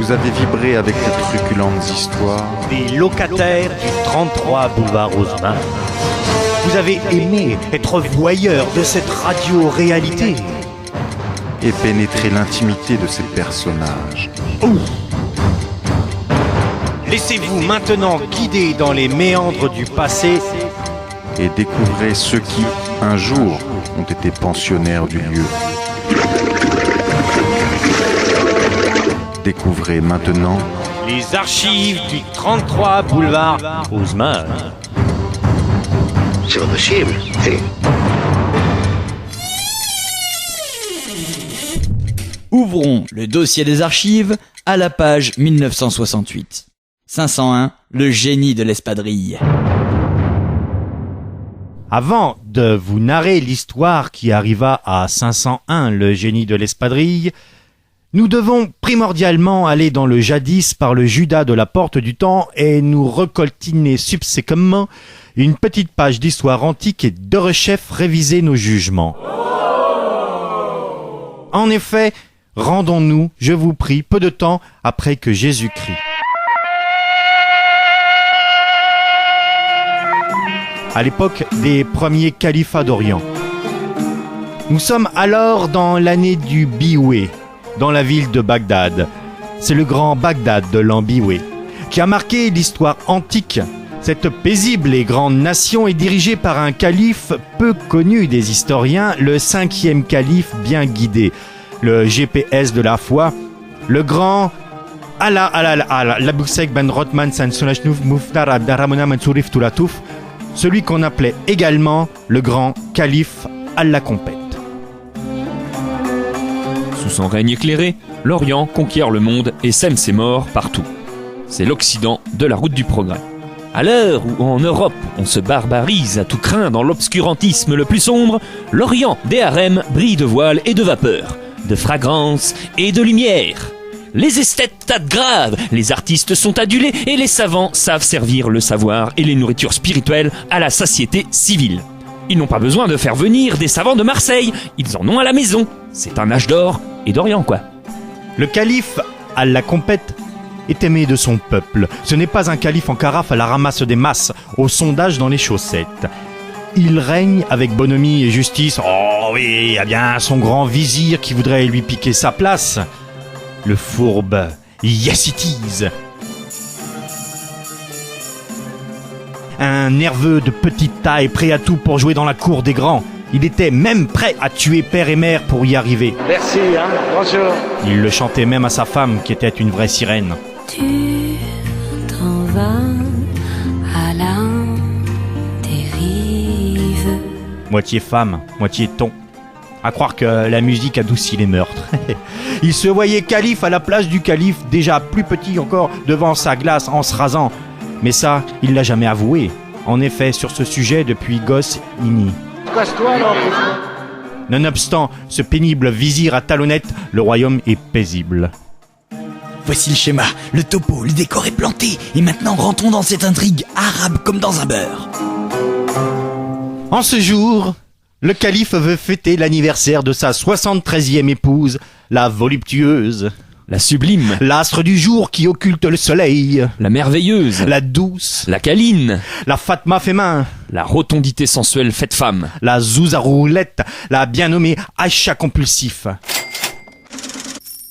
Vous avez vibré avec les truculentes histoires des locataires du 33 boulevard Haussmann. Vous avez aimé être voyeur de cette radio-réalité et pénétré l'intimité de ces personnages. Laissez-vous maintenant guider dans les méandres du passé et découvrez ceux qui, un jour, ont été pensionnaires du lieu. Découvrez maintenant les archives du 33 boulevard Haussmann. C'est pas possible. Hey. Ouvrons le dossier des archives à la page 1968. 501, le génie de l'espadrille. Avant de vous narrer l'histoire qui arriva à 501, le génie de l'espadrille, nous devons primordialement aller dans le jadis par le Judas de la porte du temps et nous recoltiner subséquemment une petite page d'histoire antique et derechef réviser nos jugements. En effet, rendons-nous, je vous prie, peu de temps après que Jésus-Christ. À l'époque des premiers califats d'Orient. Nous sommes alors dans l'année du Bioué, dans la ville de Bagdad. C'est le grand Bagdad de l'an Bioué, qui a marqué l'histoire antique. Cette paisible et grande nation est dirigée par un calife peu connu des historiens, le 5e calife bien guidé, le GPS de la foi, le grand Laboussek ben Rothman San Sonachnouf Muftar Abdarramona Mansourif Toulatouf, celui qu'on appelait également le grand calife Allah-Compète. Sous son règne éclairé, l'Orient conquiert le monde et sème ses morts partout. C'est l'Occident de la route du progrès. À l'heure où en Europe on se barbarise à tout crin dans l'obscurantisme le plus sombre, l'Orient des harems brille de voiles et de vapeurs, de fragrances et de lumière. Les esthètes tâtent grave, les artistes sont adulés et les savants savent servir le savoir et les nourritures spirituelles à la satiété civile. Ils n'ont pas besoin de faire venir des savants de Marseille, ils en ont à la maison. C'est un âge d'or et d'Orient, quoi. Le calife Allah-Compète est aimé de son peuple. Ce n'est pas un calife en carafe à la ramasse des masses, au sondage dans les chaussettes. Il règne avec bonhomie et justice. Oh oui, il y a bien son grand vizir qui voudrait lui piquer sa place. Le fourbe Yacitis. Un nerveux de petite taille, prêt à tout pour jouer dans la cour des grands. Il était même prêt à tuer père et mère pour y arriver. Merci, bonjour. Il le chantait même à sa femme, qui était une vraie sirène. Tu t'en vas à la dérive. Moitié femme, moitié ton. À croire que la musique adoucit les meurtres. Il se voyait calife à la place du calife, déjà plus petit encore, devant sa glace en se rasant. Mais ça, il l'a jamais avoué. En effet, sur ce sujet, depuis gosse, il nie. Casse-toi, là. Nonobstant ce pénible vizir à talonnette, le royaume est paisible. Voici le schéma, le topo, le décor est planté, et maintenant rentrons dans cette intrigue arabe comme dans un beurre. En ce jour, le calife veut fêter l'anniversaire de sa 73e épouse, la voluptueuse, La sublime, l'astre du jour qui occulte le soleil, la merveilleuse, la douce, la câline, la Fatma Fémin, la rotondité sensuelle faite femme. la Zouza Roulette, la bien nommée Aïcha Compulsif.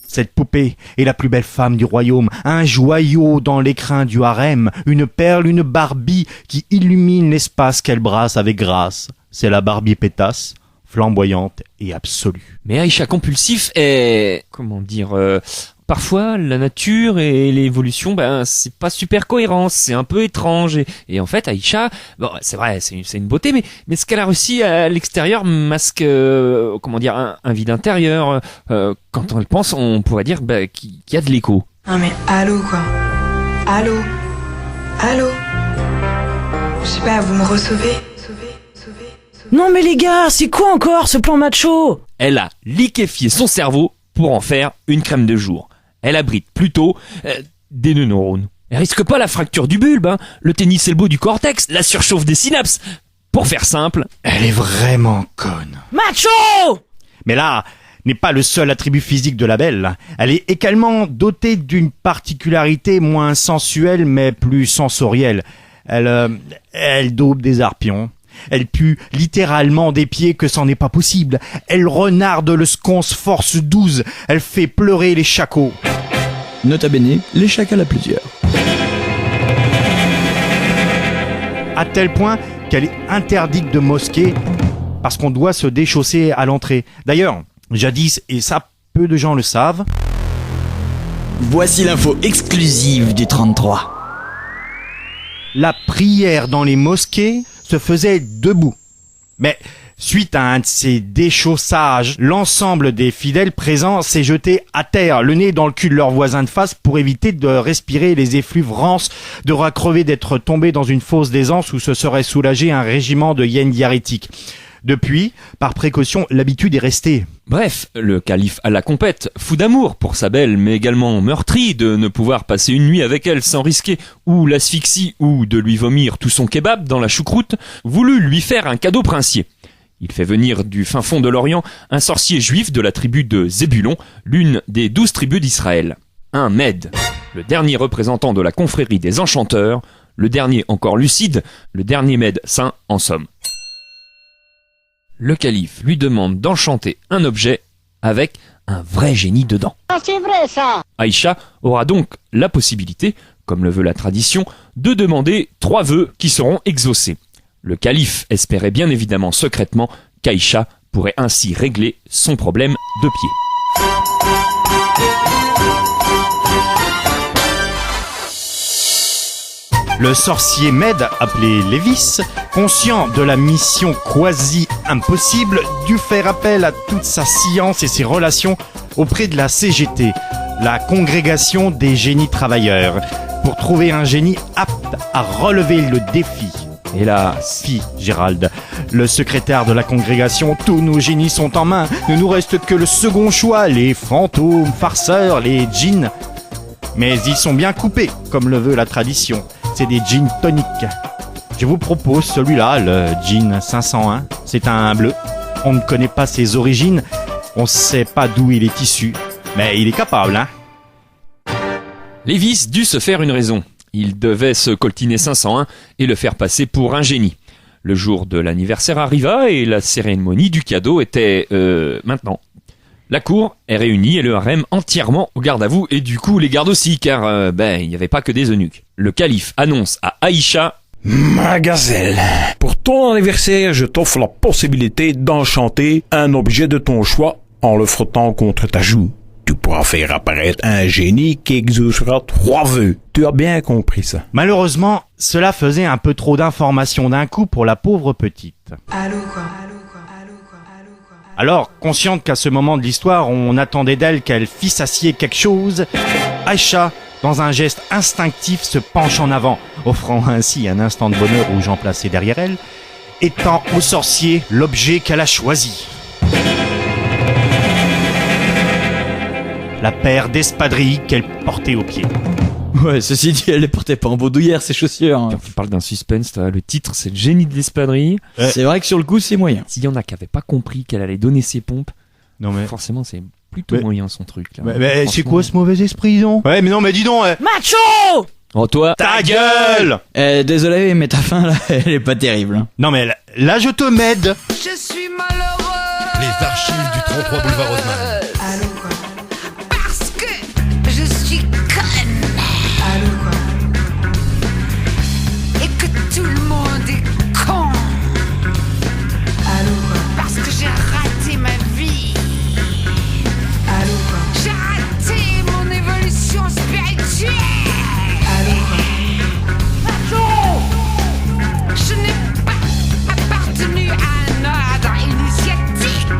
Cette poupée est la plus belle femme du royaume, un joyau dans l'écrin du harem, une perle, une Barbie qui illumine l'espace qu'elle brasse avec grâce. C'est la Barbie pétasse, flamboyante et absolue. Mais Aïcha compulsif est... comment dire... parfois, la nature et l'évolution, c'est pas super cohérent, c'est un peu étrange. Et en fait, Aïcha, bon, c'est vrai, c'est une beauté, mais ce qu'elle a réussi à l'extérieur masque, un vide intérieur. Quand on le pense, on pourrait dire qu'il y a de l'écho. Non mais allô quoi. Allô. Je sais pas, vous me recevez? Non mais les gars, c'est quoi encore ce plan macho? Elle a liquéfié son cerveau pour en faire une crème de jour. Elle abrite plutôt des neurones. Elle risque pas la fracture du bulbe, le tennis elbow du cortex, la surchauffe des synapses. Pour faire simple, Elle est vraiment conne. Macho! Mais là, n'est pas le seul attribut physique de la belle. Elle est également dotée d'une particularité moins sensuelle mais plus sensorielle. Elle daube des arpions. Elle pue littéralement des pieds que c'en est pas possible. Elle renarde le sconce force 12. Elle fait pleurer les chacos. Nota bene, les chacals à plusieurs. À tel point qu'elle est interdite de mosquée parce qu'on doit se déchausser à l'entrée. D'ailleurs, jadis, et ça peu de gens le savent, Voici l'info exclusive du 33. la prière dans les mosquées se faisait debout. Mais suite à un de ces déchaussages, l'ensemble des fidèles présents s'est jeté à terre, le nez dans le cul de leur voisin de face pour éviter de respirer les effluves rances, de crever d'être tombé dans une fosse d'aisance où se serait soulagé un régiment de hyènes diarrhétiques. Depuis, par précaution, l'habitude est restée. Bref, le calife à la compète, fou d'amour pour sa belle, mais également meurtri de ne pouvoir passer une nuit avec elle sans risquer ou l'asphyxie ou de lui vomir tout son kebab dans la choucroute, voulut lui faire un cadeau princier. Il fait venir du fin fond de l'Orient un sorcier juif de la tribu de Zébulon, l'une des 12 tribus d'Israël. Un Mède, le dernier représentant de la confrérie des enchanteurs, le dernier encore lucide, le dernier Mède saint en somme. Le calife lui demande d'enchanter un objet avec un vrai génie dedans. C'est vrai ça. Aïcha aura donc la possibilité, comme le veut la tradition, de demander 3 vœux qui seront exaucés. Le calife espérait bien évidemment secrètement qu'Aïcha pourrait ainsi régler son problème de pied. Le sorcier Mède, appelé Lévis, conscient de la mission quasi impossible, dut faire appel à toute sa science et ses relations auprès de la CGT, la Congrégation des génies travailleurs, pour trouver un génie apte à relever le défi. Hélas, fit Gérald, le secrétaire de la congrégation, tous nos génies sont en main, ne nous reste que le second choix, les fantômes, farceurs, les djinns. Mais ils sont bien coupés, comme le veut la tradition. C'est des gin toniques. Je vous propose celui-là, le gin 501. C'est un bleu. On ne connaît pas ses origines. On ne sait pas d'où il est issu. Mais il est capable, hein. Lévis dut se faire une raison. Il devait se coltiner 501 et le faire passer pour un génie. Le jour de l'anniversaire arriva et la cérémonie du cadeau était maintenant. La cour est réunie et le harem entièrement au garde à vous et du coup les gardes aussi car il n'y avait pas que des eunuques. Le calife annonce à Aïcha: Ma gazelle, pour ton anniversaire, je t'offre la possibilité d'enchanter un objet de ton choix en le frottant contre ta joue. Tu pourras faire apparaître un génie qui exaucera 3 vœux. Tu as bien compris ça. Malheureusement, cela faisait un peu trop d'informations d'un coup pour la pauvre petite. Allô quoi. Alors, consciente qu'à ce moment de l'histoire, on attendait d'elle qu'elle fît s'assier quelque chose, Aïcha, dans un geste instinctif, se penche en avant, offrant ainsi un instant de bonheur aux gens placés derrière elle, étant au sorcier l'objet qu'elle a choisi. La paire d'espadrilles qu'elle portait aux pieds. Ouais, ceci dit, elle les portait pas en baudouillère, ces chaussures. On parle d'un suspense, le titre c'est le génie de l'espadrille. C'est vrai que sur le coup, c'est moyen. S'il y en a qui n'avaient pas compris qu'elle allait donner ses pompes, Non mais... forcément c'est plutôt moyen son truc. Là. Mais c'est quoi ce mauvais esprit, non? Ouais, mais non, mais dis donc, Macho! Oh toi, ta gueule! Désolé, mais ta fin là, elle est pas terrible. Hein. Non mais là, je te m'aide. Je suis malheureux. Les archives du 33 boulevard Haussmann. Allô quoi. Parce que je suis conne. Allô quoi. Et que tout le monde est con. Allô quoi. Parce que j'ai raté ma vie. Allô quoi. J'ai raté mon évolution spirituelle. Allô quoi. Je n'ai pas appartenu à un ordre initiatique.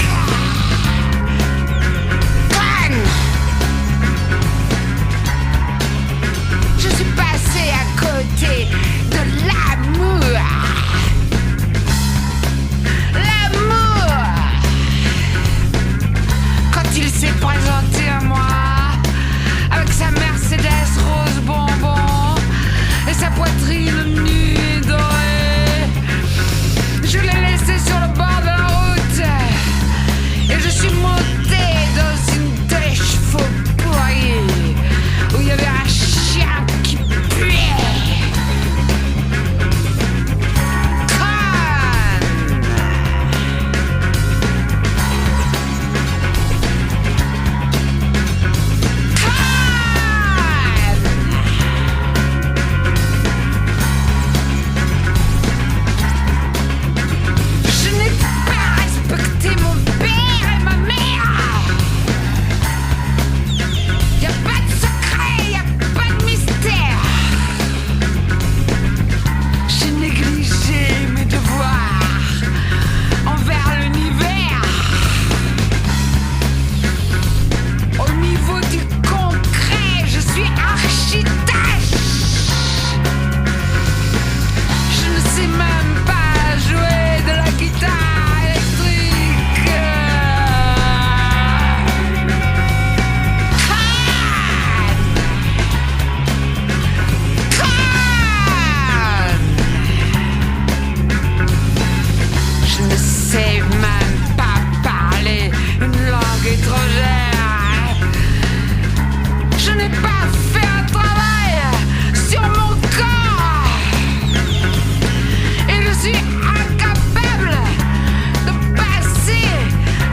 pas fait un travail sur mon corps. Et je suis incapable de passer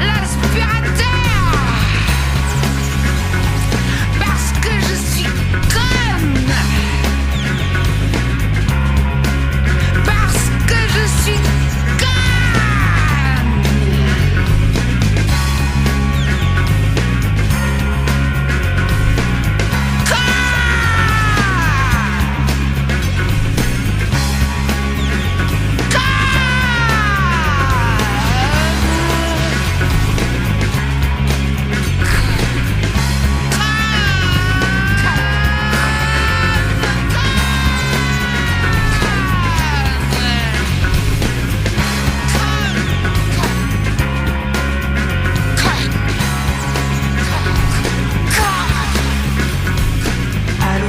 l'aspirateur. Parce que je suis conne. Parce que je suis conne. Allô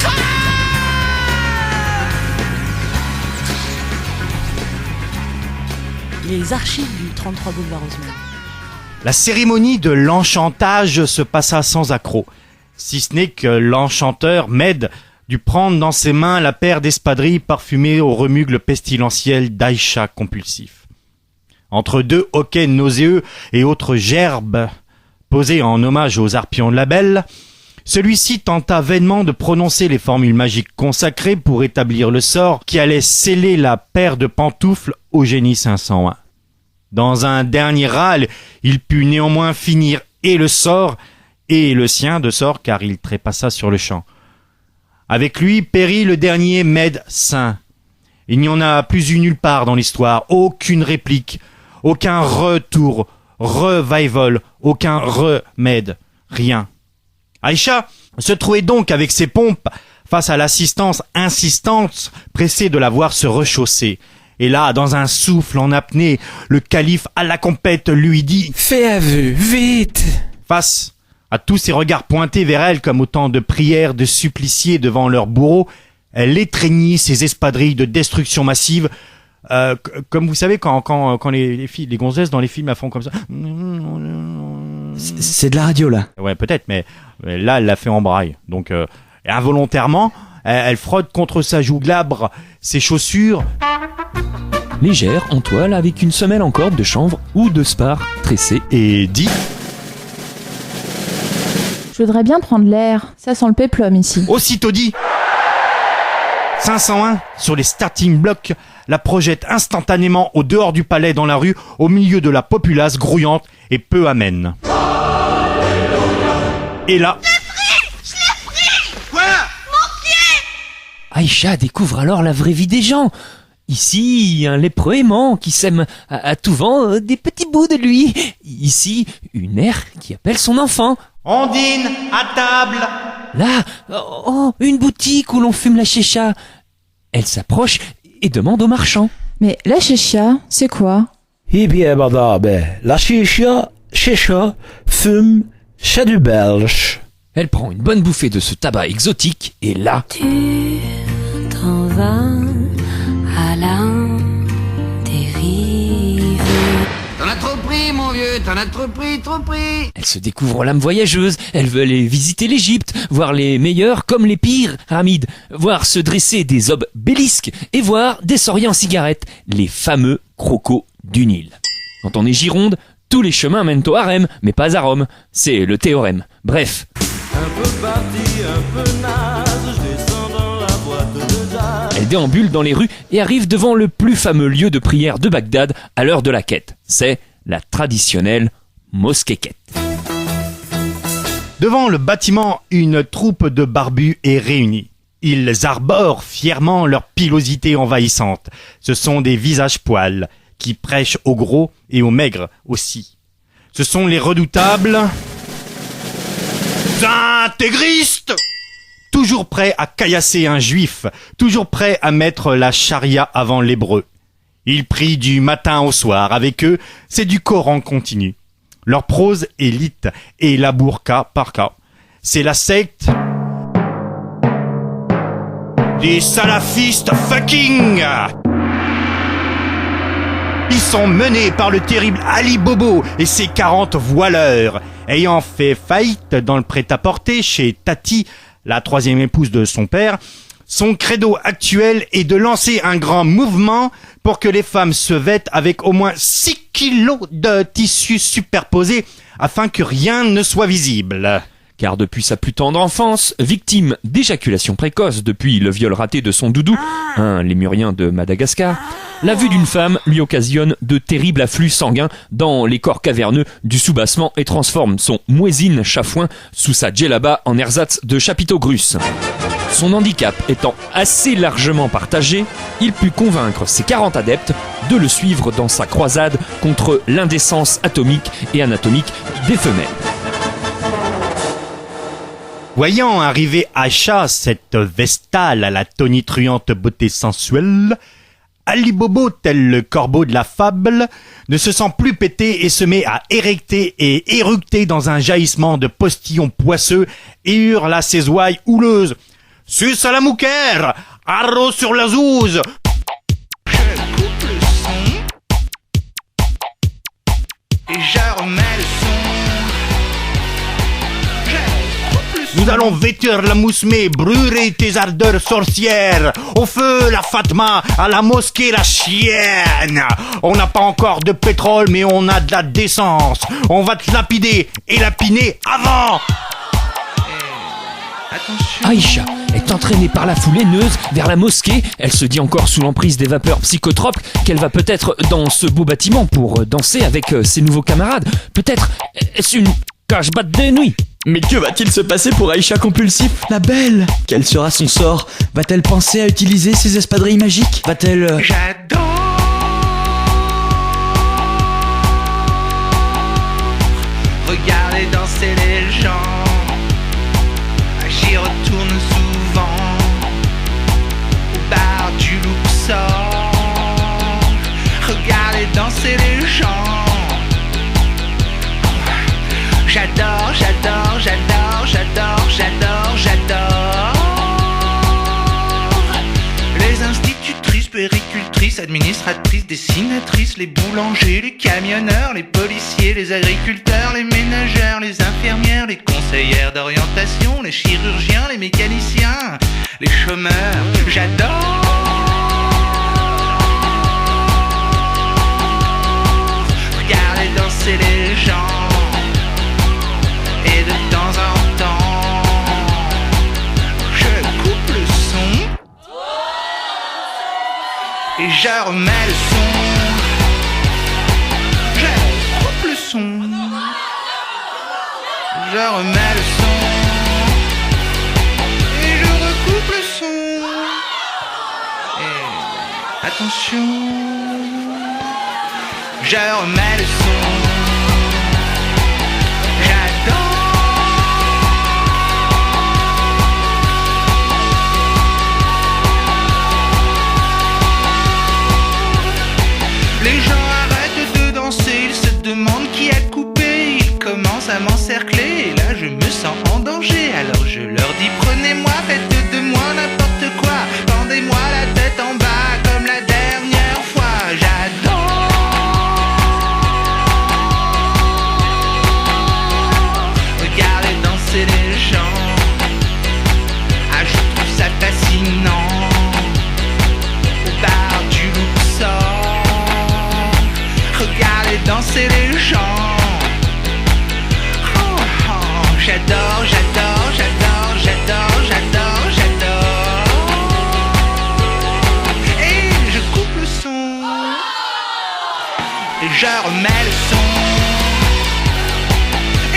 quoi. Les archives du 33 boulevard Haussmann. La cérémonie de l'enchantage se passa sans accroc, si ce n'est que l'enchanteur Med dut prendre dans ses mains la paire d'espadrilles parfumées au remugle pestilentiel d'Aïcha compulsif. Entre deux hoquets nauséeux et autres gerbes posées en hommage aux harpions de la Belle, celui-ci tenta vainement de prononcer les formules magiques consacrées pour établir le sort qui allait sceller la paire de pantoufles au génie 501. Dans un dernier râle, il put néanmoins finir et le sort et le sien de sort car il trépassa sur le champ. Avec lui périt le dernier Med saint. Il n'y en a plus eu nulle part dans l'histoire, aucune réplique, aucun retour, revival, aucun remède, rien. Aïcha se trouvait donc avec ses pompes face à l'assistance insistante, pressée de la voir se rechausser. Et là, dans un souffle en apnée, le calife à la compète lui dit « Fais aveu, vite !» Face à tous ces regards pointés vers elle comme autant de prières de suppliciés devant leur bourreau, elle étreignit ses espadrilles de destruction massive, comme vous savez quand les filles, les gonzesses dans les films elles font comme ça. C'est de la radio là. Ouais, peut-être, mais là elle l'a fait en braille. Donc involontairement, elle frotte contre sa joue glabre ses chaussures. Légère, en toile, avec une semelle en corde de chanvre ou de spar tressée. Et dit Je voudrais bien prendre l'air. Ça sent le péplum ici. aussitôt dit 501 sur les starting blocks la projette instantanément au dehors du palais dans la rue, au milieu de la populace grouillante et peu amène. Et là, Aïcha découvre alors la vraie vie des gens. Ici, un lépreux aimant qui sème à tout vent des petits bouts de lui. Ici, une mère qui appelle son enfant. on dîne à table. Là, une boutique où l'on fume la chicha. Elle s'approche et demande au marchand. Mais la chicha, c'est quoi? Eh bien, madame, la chicha, fume, c'est du belge. Elle prend une bonne bouffée de ce tabac exotique et là... Tu t'en vas à la dérive. T'en as trop pris, mon vieux, t'en as trop pris, trop pris. Elle se découvre l'âme voyageuse, elle veut aller visiter l'Égypte, voir les meilleurs comme les pires, Hamid, voir se dresser des obélisques et voir des sauriens en cigarette, les fameux crocos du Nil. Quand on est Gironde, tous les chemins mènent au harem, mais pas à Rome, c'est le théorème. Bref. Un peu parti, un peu naze, je descends dans la boîte de jazz. Elle déambule dans les rues et arrive devant le plus fameux lieu de prière de Bagdad à l'heure de la quête. C'est la traditionnelle mosquée quête. Devant le bâtiment, une troupe de barbus est réunie. Ils arborent fièrement leur pilosité envahissante. Ce sont des visages poils qui prêchent aux gros et aux maigres aussi. Ce sont les redoutables intégristes, toujours prêts à caillasser un juif, toujours prêts à mettre la charia avant l'hébreu. Ils prient du matin au soir. Avec eux, c'est du Coran continu. Leur prose est lite et la burqa par cas. C'est la secte des salafistes fucking. Ils sont menés par le terrible Ali Bobo et ses 40 voileurs. Ayant fait faillite dans le prêt-à-porter chez Tati, la troisième épouse de son père, son credo actuel est de lancer un grand mouvement pour que les femmes se vêtent avec au moins 6 kilos de tissu superposé afin que rien ne soit visible. Car depuis sa plus tendre enfance, victime d'éjaculation précoce depuis le viol raté de son doudou, un lémurien de Madagascar, la vue d'une femme lui occasionne de terribles afflux sanguins dans les corps caverneux du soubassement et transforme son muezzin chafouin sous sa djellaba en ersatz de chapiteau grus. Son handicap étant assez largement partagé, il put convaincre ses 40 adeptes de le suivre dans sa croisade contre l'indécence atomique et anatomique des femelles. Voyant arriver Aïcha, cette vestale à la tonitruante beauté sensuelle, Ali Bobo, tel le corbeau de la fable, ne se sent plus pété et se met à érecter et éructer dans un jaillissement de postillons poisseux et hurle à ses ouailles houleuses. « Suce à la mouquère, arro sur la zouze !» Je coupe le son et je remets le son. Nous allons vêtir la mousmée, brûler tes ardeurs sorcières. Au feu la Fatma, à la mosquée la chienne. On n'a pas encore de pétrole, mais on a de la décence. On va te lapider et lapiner avant. Attention. Aïcha est entraînée par la foule haineuse vers la mosquée. Elle se dit encore sous l'emprise des vapeurs psychotropes qu'elle va peut-être dans ce beau bâtiment pour danser avec ses nouveaux camarades. Peut-être est-ce une cache-batte de nuit. Mais que va-t-il se passer pour Aïcha compulsif, la belle? Quel sera son sort? Va-t-elle penser à utiliser ses espadrilles magiques? Va-t-elle... J'adore regarder danser les gens. J'y retourne souvent au bar du Luxor. Regarder danser les gens. J'adore, j'adore, j'adore, j'adore, j'adore, j'adore. Les institutrices, puéricultrices, administratrices, dessinatrices, les boulangers, les camionneurs, les policiers, les agriculteurs, les ménagères, les infirmières, les conseillères d'orientation, les chirurgiens, les mécaniciens, les chômeurs. J'adore. Regardez danser les gens. Et de temps en temps, je coupe le son et je remets le son. Je coupe le son, je remets le son et je recoupe le son. Et attention, je remets le son. Les gens arrêtent de danser, ils se demandent qui a coupé. Ils commencent à m'encercler et là je me sens en danger. Alors je leur dis prenez-moi, faites de moi n'importe quoi. Pendez-moi la tête en bas comme la dernière fois. J'adore regarder danser les gens. Ah, je trouve ça fascinant. Au bar du Luxor. Regardez danser les gens. Oh, oh, j'adore, j'adore, j'adore, j'adore, j'adore, j'adore. Et je coupe le son et je remets le son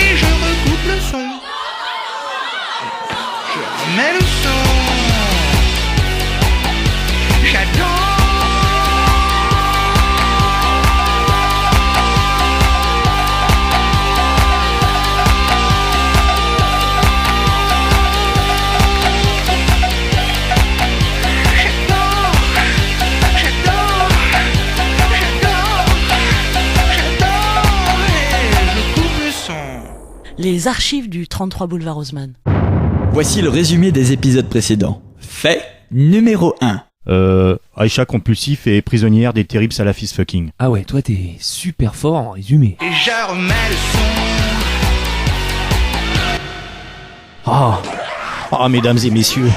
et je recoupe le son. Je remets le son. J'adore. Les archives du 33 boulevard Haussmann. Voici le résumé des épisodes précédents. Fait numéro 1. Aïcha compulsif et prisonnière des terribles salafistes fucking. Ah ouais, toi t'es super fort en résumé. Et je remets le son. Mesdames et messieurs,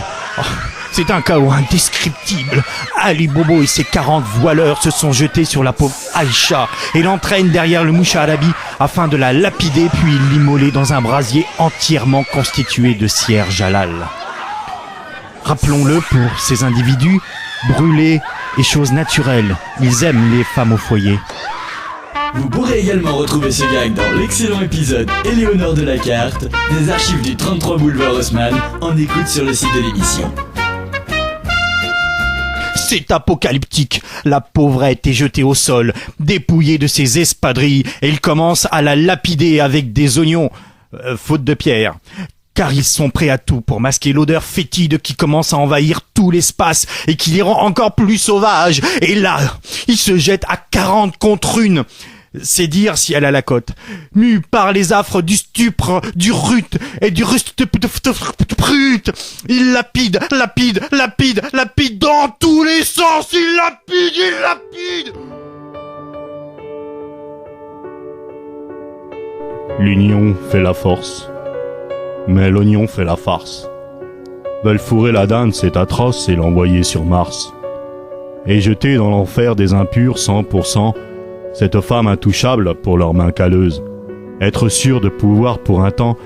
c'est un chaos indescriptible. Ali Bobo et ses 40 voileurs se sont jetés sur la pauvre Aïcha et l'entraînent derrière le Moucharabi afin de la lapider puis l'immoler dans un brasier entièrement constitué de cierge halal. Rappelons-le, pour ces individus, brûler est chose naturelle. Ils aiment les femmes au foyer. Vous pourrez également retrouver ce gag dans l'excellent épisode Éléonore de la carte des archives du 33 boulevard Haussmann en écoute sur le site de l'émission. C'est apocalyptique. La pauvrette est jetée au sol, dépouillée de ses espadrilles, et il commence à la lapider avec des oignons, faute de pierre. Car ils sont prêts à tout pour masquer l'odeur fétide qui commence à envahir tout l'espace et qui les rend encore plus sauvages. Et là, ils se jettent à 40 contre une. C'est dire si elle a la cote. Mue par les affres du stupre, du rut et du rust-prut. Il lapide dans tous les sens. Il lapide. L'union fait la force. Mais l'oignon fait la farce. Veulent fourrer la dinde, c'est atroce, et l'envoyer sur Mars. Et jeter dans l'enfer des impurs 100%, cette femme intouchable pour leurs mains calleuses. Être sûr de pouvoir pour un temps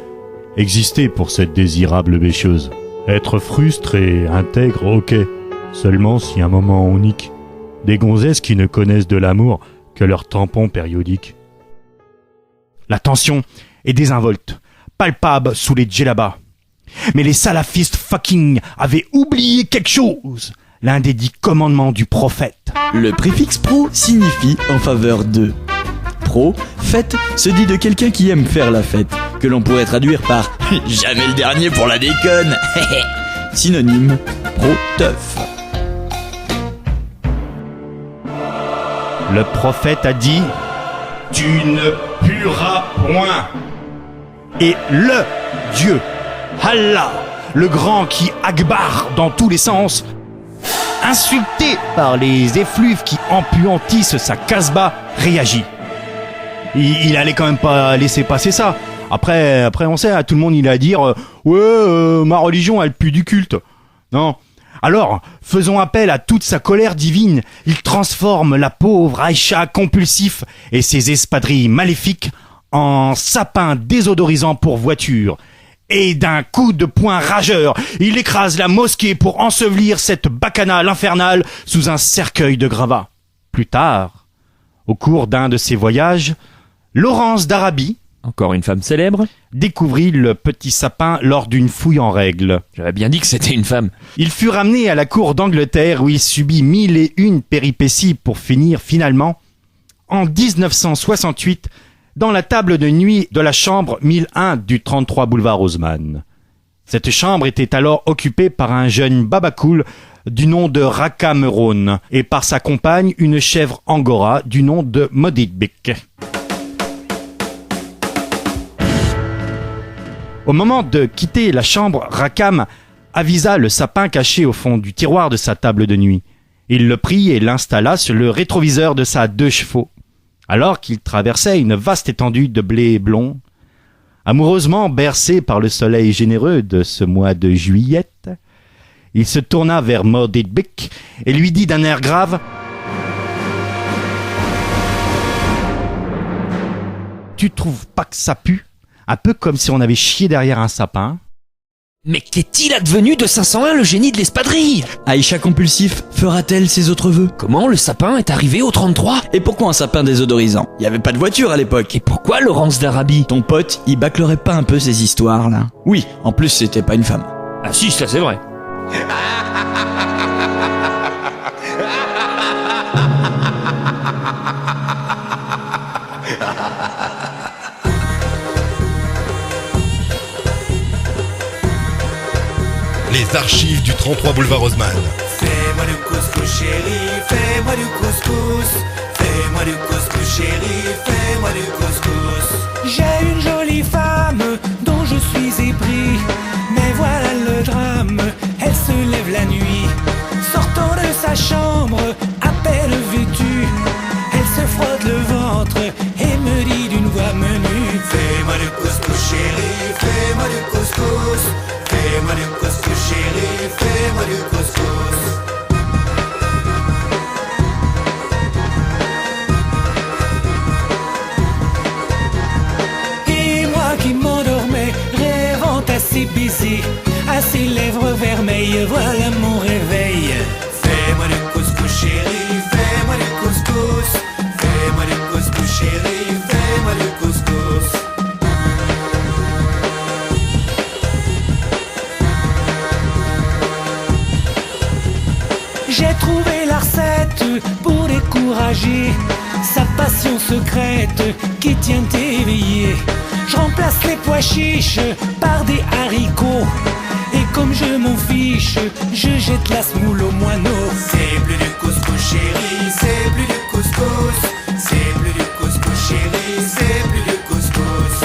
exister pour cette désirable bêcheuse. Être frustre et intègre, ok. Seulement si un moment on nique. Des gonzesses qui ne connaissent de l'amour que leur tampon périodique. La tension est désinvolte, palpable sous les djellabas. Mais les salafistes fucking avaient oublié quelque chose, l'un des 10 commandements du prophète. Le préfixe pro signifie en faveur de. Pro, fête, se dit de quelqu'un qui aime faire la fête, que l'on pourrait traduire par jamais le dernier pour la déconne. Synonyme, pro-teuf. Le prophète a dit « Tu ne pueras point ». Et le Dieu, Allah, le grand qui akbar dans tous les sens, insulté par les effluves qui empuantissent sa casbah, réagit. Il allait quand même pas laisser passer ça. Après on sait, à tout le monde il a à dire ma religion elle pue du culte. Non. Alors, faisons appel à toute sa colère divine. Il transforme la pauvre Aïcha compulsif et ses espadrilles maléfiques en sapin désodorisant pour voiture. Et d'un coup de poing rageur, il écrase la mosquée pour ensevelir cette bacchanale infernale sous un cercueil de gravats. Plus tard, au cours d'un de ses voyages, Laurence d'Arabie, encore une femme célèbre, découvrit le petit sapin lors d'une fouille en règle. J'avais bien dit que c'était une femme. Il fut ramené à la cour d'Angleterre où il subit 1001 péripéties pour finir finalement, en 1968, dans la table de nuit de la chambre 1001 du 33 boulevard Haussmann. Cette chambre était alors occupée par un jeune babacool du nom de Raka Meron et par sa compagne, une chèvre angora du nom de Moditbik. Au moment de quitter la chambre, Rakam avisa le sapin caché au fond du tiroir de sa table de nuit. Il le prit et l'installa sur le rétroviseur de sa 2 chevaux. Alors qu'il traversait une vaste étendue de blé blond, amoureusement bercé par le soleil généreux de ce mois de juillet, il se tourna vers Moditbik et lui dit d'un air grave « Tu trouves pas que ça pue ? Un peu comme si on avait chié derrière un sapin. » Mais qu'est-il advenu de 501, le génie de l'espadrille ? Aïcha compulsif fera-t-elle ses autres vœux ? Comment le sapin est arrivé au 33 ? Et pourquoi un sapin désodorisant ? Il y avait pas de voiture à l'époque. Et pourquoi Laurence d'Arabie ? Ton pote, il bâclerait pas un peu ces histoires là ? Oui, en plus c'était pas une femme. Ah si, ça c'est vrai. Les archives du 33 boulevard Haussmann. Fais-moi du couscous chéri, fais-moi du couscous. Fais-moi du couscous chéri, fais-moi du couscous. J'ai une jolie femme dont je suis épris. Mais voilà le drame, elle se lève la nuit, sortant de Fais-moi du couscous chéri, fais-moi du couscous. Et moi qui m'endormais, rêvant à ses baisers, à ses lèvres vermeilles, voilà mon réveil. Fais-moi du couscous chéri, fais-moi du couscous. Fais-moi du couscous chéri, fais-moi du couscous. J'ai trouvé la recette pour décourager sa passion secrète qui tient éveillé. Je remplace les pois chiches par des haricots. Et comme je m'en fiche, je jette la semoule au moineau. C'est plus du couscous chéri, c'est plus du couscous. C'est plus du couscous chéri, c'est plus du couscous.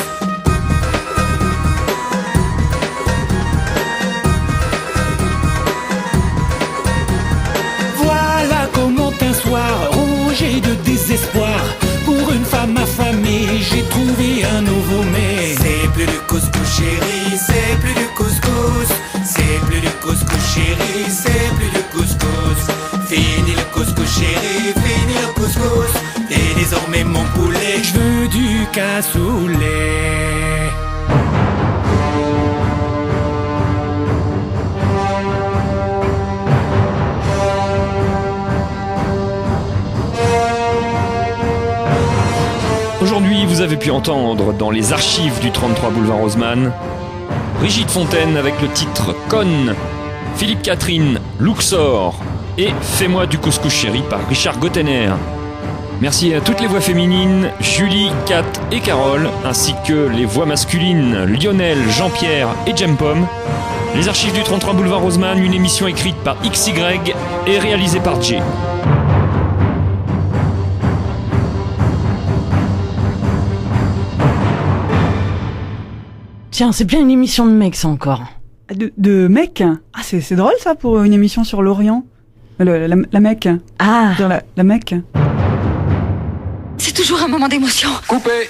Voilà comment un soir, rongé de désespoir, pour une femme affamée, j'ai trouvé un nouveau mets. C'est plus du couscous chéri, c'est plus du couscous. C'est plus du couscous chéri, c'est plus du couscous. Fini le couscous chéri, fini le couscous. Et désormais mon poulet, je veux du cassoulet. Aujourd'hui, vous avez pu entendre dans les archives du 33 boulevard Haussmann Brigitte Fontaine avec le titre Conne, Philippe Catherine, Luxor et Fais-moi du couscous chéri par Richard Gottener. Merci à toutes les voix féminines, Julie, Kat et Carole, ainsi que les voix masculines, Lionel, Jean-Pierre et Jempom. Les archives du 33 boulevard Haussmann, une émission écrite par XY et réalisée par J. Tiens, c'est bien une émission de mecs, ça encore. De mecs? Ah, c'est drôle ça pour une émission sur l'Orient. La Mecque. Ah. La Mecque. C'est toujours un moment d'émotion. Coupé.